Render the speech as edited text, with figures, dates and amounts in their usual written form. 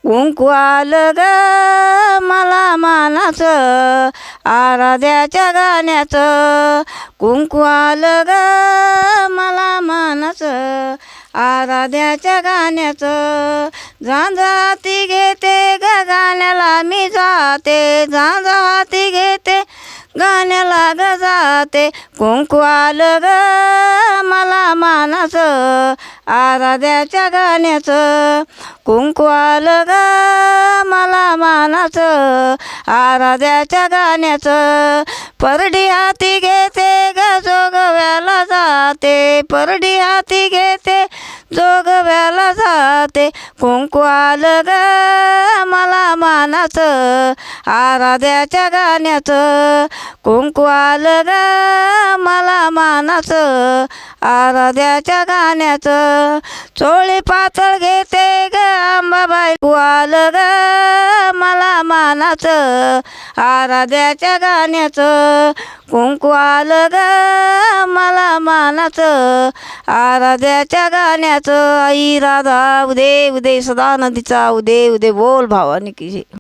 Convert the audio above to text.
कुंकू आलं ग मला मानाचं आराध्याच्या गाण्याचं. कुंकू आलं ग मला मानाचं आराध्याच्या गाण्याचं. झांजा हाती घेते ग गाण्याला मी जाते, झांजा हाती घेते गाण्याला ग जाते. कुंकू आलं ग मला मानाचं आराध्याच्या गाण्याचं. कुंकू आलं ग मला मानाचं आराध्याच्या गाण्याचं. परडी हाती घेते ग जोगव्याला जाते, परडी हाती घेते जोगव्याला जाते. कुंकू आलं ग मला मानाचं आराध्याच्या गाण्याचं. कुंकू आलं ग मला मानाचं आराध्याच्या गाण्याचं. चोळी पातळ घेते ग अंबाबाई. कुंकू आलं ग मला मानाचं आराध्याच्या गाण्याचं. कुंकू आलं ग मला मानाचं आराध्याच्या गाण्याचं. आई राधा उदे उदे सदा नदीचा उदे उदे बोल भावानी की जय.